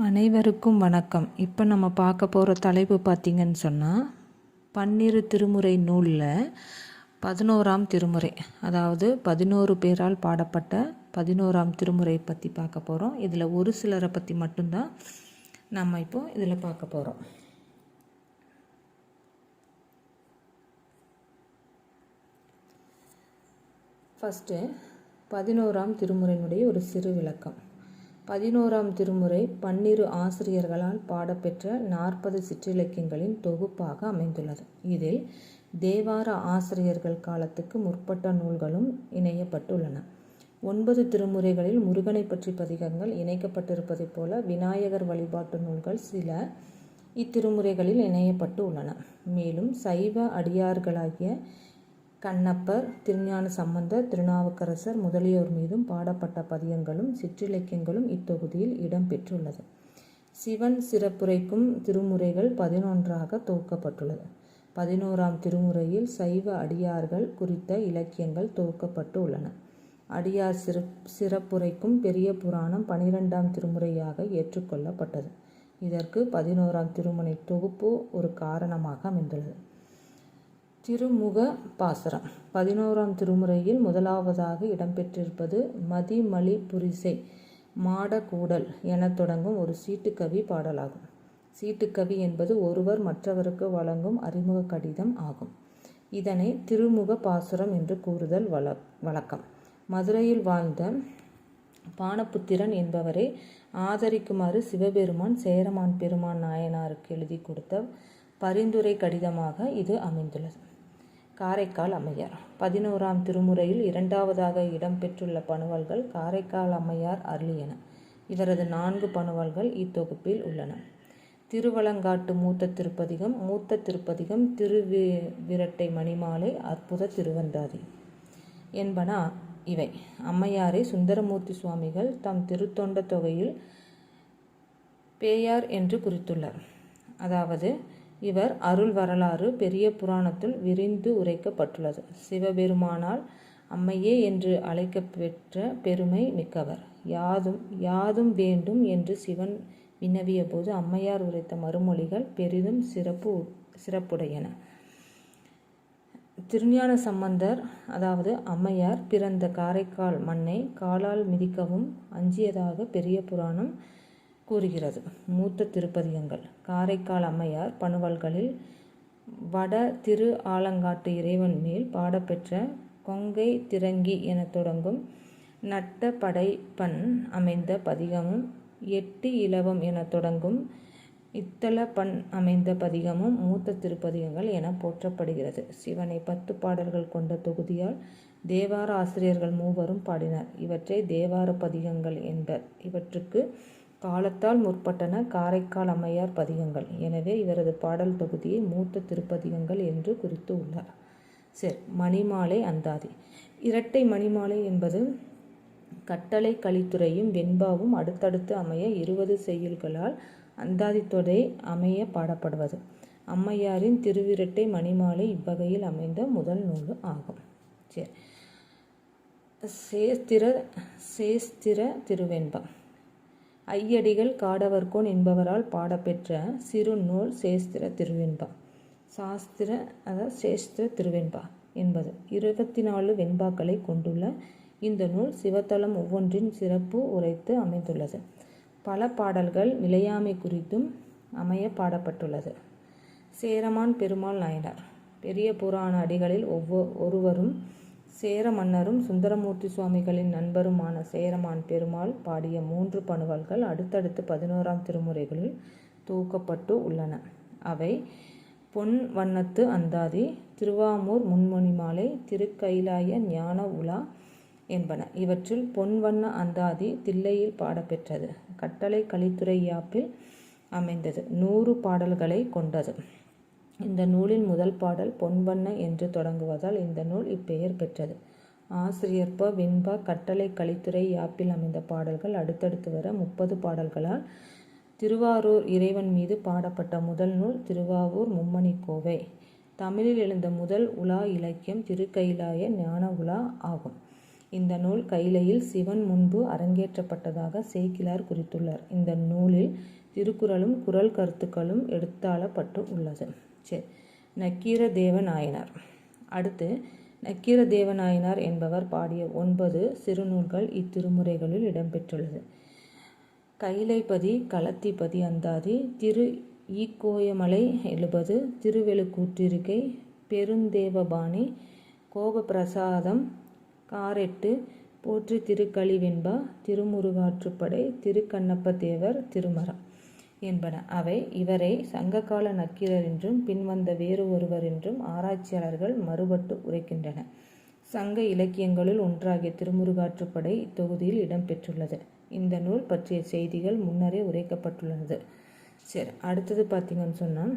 அனைவருக்கும் வணக்கம். இப்போ நம்ம பார்க்க போகிற தலைப்பு பார்த்திங்கன்னு சொன்னால், பன்னிரு திருமுறை நூலில் 11ஆம் திருமுறை, அதாவது 11 பேரால் பாடப்பட்ட 11ஆம் திருமுறை பற்றி பார்க்க போகிறோம். இதில் ஒரு சிலரை பற்றி மட்டும்தான் நம்ம இப்போ இதில் பார்க்க போகிறோம். ஃபஸ்ட்டு 11ஆம் திருமுறையினுடைய ஒரு சிறு விளக்கம். 11ஆம் திருமுறை 12 ஆசிரியர்களால் பாடப்பெற்ற 40 சிற்றிலக்கியங்களின் தொகுப்பாக அமைந்துள்ளது. இதில் தேவார ஆசிரியர்கள் காலத்துக்கு முற்பட்ட நூல்களும் இணையப்பட்டுள்ளன. 9 திருமுறைகளில் முருகனை பற்றி பதிகங்கள் இணைக்கப்பட்டிருப்பதைப் போல விநாயகர் வழிபாட்டு நூல்கள் சில இத்திருமுறைகளில் இணையப்பட்டு உள்ளன. மேலும் சைவ அடியார்களாகிய கண்ணப்பர், திருஞான சம்பந்தர், திருநாவுக்கரசர் முதலியோர் மீதும் பாடப்பட்ட பதியங்களும் சிற்றிலக்கியங்களும் இத்தொகுதியில் இடம்பெற்றுள்ளது. சிவன் சிறப்புரைக்கும் திருமுறைகள் 11ஆக தொகுக்கப்பட்டுள்ளது. 11ஆம் திருமுறையில் சைவ அடியார்கள் குறித்த இலக்கியங்கள் தொகுக்கப்பட்டு உள்ளன. அடியார் சிறப்புரைக்கும் பெரிய புராணம் 12ஆம் திருமுறையாக ஏற்றுக்கொள்ளப்பட்டது. இதற்கு 11ஆம் திருமுறை தொகுப்பு ஒரு காரணமாக அமைந்துள்ளது. திருமுக பாசுரம் 11ஆம் திருமுறையில் முதலாவதாக இடம்பெற்றிருப்பது மதிமலி புரிசை மாடக்கூடல் என தொடங்கும் ஒரு சீட்டுக்கவி பாடலாகும். சீட்டுக்கவி என்பது ஒருவர் மற்றவருக்கு வழங்கும் அறிமுக கடிதம் ஆகும். இதனை திருமுக பாசுரம் என்று கூறுதல் வழக்கம். மதுரையில் வாழ்ந்த பாணபுத்திரன் என்பவரை ஆதரிக்குமாறு சிவபெருமான் சேரமான் பெருமான் நாயனாருக்கு எழுதி கொடுத்த பரிந்துரை கடிதமாக இது அமைந்துள்ளது. காரைக்கால் அம்மையார் 11ஆம் திருமுறையில் 2ஆவதாக இடம்பெற்றுள்ள பணுவல்கள் காரைக்கால் அம்மையார் அருளியன. இவரது 4 பணுவல்கள் இத்தொகுப்பில் உள்ளன. திருவலங்காட்டு மூத்த திருப்பதிகம், திருவிரட்டை மணிமாலை, அற்புத திருவந்தாதி என்பன இவை. அம்மையாரை சுந்தரமூர்த்தி சுவாமிகள் தம் திருத்தொண்ட தொகையில் பேயார் என்று குறித்துள்ளார். அதாவது இவர் அருள் வரலாறு பெரிய புராணத்தில் விரிந்து உரைக்கப்பட்டுள்ளது. சிவபெருமானால் அம்மையே என்று அழைக்கப்பெற்ற பெருமை மிக்கவர். யாதும் வேண்டும் என்று சிவன் வினவிய போது அம்மையார் உரைத்த மறுமொழிகள் பெரிதும் சிறப்புடையன. திருஞான சம்பந்தர், அதாவது அம்மையார் பிறந்த காரைக்கால் மண்ணை காலால் மிதிக்கவும் அஞ்சியதாக பெரிய புராணம் கூறுகிறது. மூத்த திருப்பதிகங்கள் காரைக்கால் அம்மையார் பணுவல்களில் வட திரு ஆலங்காட்டு இறைவன் மேல் பாடப்பெற்ற கொங்கை திரங்கி என தொடங்கும் நட்ட படைப்பண் அமைந்த பதிகமும், எட்டு இலவம் என தொடங்கும் இத்தல பண் அமைந்த பதிகமும் மூத்த திருப்பதிகங்கள் என போற்றப்படுகிறது. சிவனை 10 பாடல்கள் கொண்ட தொகுதியால் தேவார ஆசிரியர்கள் 3 பாடினர். இவற்றை தேவார பதிகங்கள் என்பர். இவற்றுக்கு காலத்தால் முற்பட்டன காரைக்கால் அம்மையார் பதிகங்கள். எனவே இவரது பாடல் தொகுதியை மூத்த திருப்பதிகங்கள் என்று குறித்து உள்ளார். சரி, மணிமாலை அந்தாதி. இரட்டை மணிமாலை என்பது கட்டளை கலித்துறையும் வெண்பாவும் அடுத்தடுத்து அமைய 20 செய்யுள்களால் அந்தாதி தொடை அமைய பாடப்படுவது. அம்மையாரின் திருவிரட்டை மணிமாலை இவ்வகையில் அமைந்த முதல் நூல் ஆகும். சரி, சேஸ்திர திருவெண்பா ஐயடிகள் காடவர்கோன் என்பவரால் பாடப்பெற்ற சிறு நூல் சேஸ்திர திருவெண்பா. சேஸ்திர திருவெண்பா என்பது 24 வெண்பாக்களை கொண்டுள்ள இந்த நூல் சிவத்தலம் ஒவ்வொன்றின் சிறப்பு உரைத்து அமைந்துள்ளது. பல பாடல்கள் நிலையாமை குறித்தும் அமைய பாடப்பட்டுள்ளது. சேரமான் பெருமாள் நாயனார் பெரிய புராண அடிகளில் ஒருவரும் சேர மன்னரும் சுந்தரமூர்த்தி சுவாமிகளின் நண்பருமான சேரமான் பெருமாள் பாடிய 3 பணுவல்கள் அடுத்தடுத்து 11ஆம் திருமுறைகளில் தொகுக்கப்பட்டு உள்ளன. அவை பொன் வண்ணத்து அந்தாதி, திருவாமூர் முன்மணிமாலை, திருக்கைலாய ஞான உலா என்பன. இவற்றில் பொன்வண்ண அந்தாதி தில்லையில் பாடப்பெற்றது. கட்டளை கலித்துறை யாப்பில் அமைந்தது. 100 பாடல்களை கொண்டது. இந்த நூலின் முதல் பாடல் பொன்வண்ண என்று தொடங்குவதால் இந்த நூல் இப்பெயர் பெற்றது. ஆசிரியர் வெண்பா கட்டளை கலித்துறை யாப்பில் அமைந்த பாடல்கள் அடுத்தடுத்து வர 30 பாடல்களால் திருவாரூர் இறைவன் மீது பாடப்பட்ட முதல் நூல் திருவாவூர் மும்மணி கோவை. தமிழில் எழுந்த முதல் உலா இலக்கியம் திருக்கைலாய ஞான உலா ஆகும். இந்த நூல் கைலையில் சிவன் முன்பு அரங்கேற்றப்பட்டதாக சேக்கிழார் குறித்துள்ளார். இந்த நூலில் திருக்குறளும் குறள் கருத்துக்களும் எடுத்தாளப்பட்டு உள்ளது. சரி, நக்கீரதேவ நாயனார். அடுத்து நக்கீரதேவ நாயனார் என்பவர் பாடிய 9 சிறுநூல்கள் இத்திருமுறைகளில் இடம்பெற்றுள்ளது. கைலைப்பதி, களத்திப்பதி அந்தாதி, திரு ஈக்கோயமலை 70, திருவெழுக்கூற்றிருக்கை, பெருந்தேவபாணி, கோபப்பிரசாதம், காரெட்டு, போற்றி திருக்கலிவெண்பா, திருமுருகாற்றுப்படை, திருக்கண்ணப்ப தேவர் திருமரம் என்பன. அவை இவரை சங்ககால நக்கீரர் என்றும் பின்வந்த வேறு ஒருவர் என்றும் ஆராய்ச்சியாளர்கள் மறுபட்டு உரைக்கின்றன. சங்க இலக்கியங்களுள் ஒன்றாகிய திருமுருகாற்றுப்படை இத்தொகுதியில் இடம்பெற்றுள்ளது. இந்த நூல் பற்றிய செய்திகள் முன்னரே உரைக்கப்பட்டுள்ளது. சரி, அடுத்தது பார்த்திங்கன்னு சொன்னால்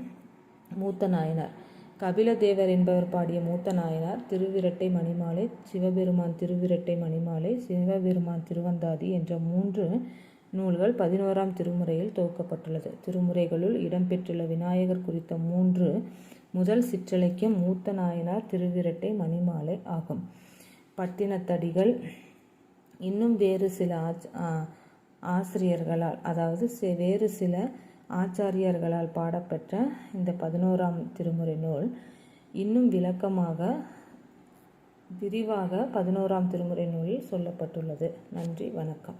மூத்த நாயனார். கபிலதேவர் என்பவர் பாடிய மூத்த நாயனார் திருவிரட்டை மணிமாலை, சிவபெருமான் திருவிரட்டை மணிமாலை, சிவபெருமான் திருவந்தாதி என்ற 3 நூல்கள் 11ஆம் திருமுறையில் தொகுக்கப்பட்டுள்ளது. திருமுறைகளுள் இடம்பெற்றுள்ள விநாயகர் குறித்த 3 முதல் சிற்றிலக்கியம் மூத்த நாயனார் திருவிரட்டை மணிமாலை ஆகும். பட்டினத்தடிகள் இன்னும் வேறு சில ஆசிரியர்களால், அதாவது வேறு சில ஆச்சாரியர்களால் பாடப்பெற்ற இந்த 11ஆம் திருமுறை நூல் இன்னும் விரிவாக 11ஆம் திருமுறை நூலில் சொல்லப்பட்டுள்ளது. நன்றி, வணக்கம்.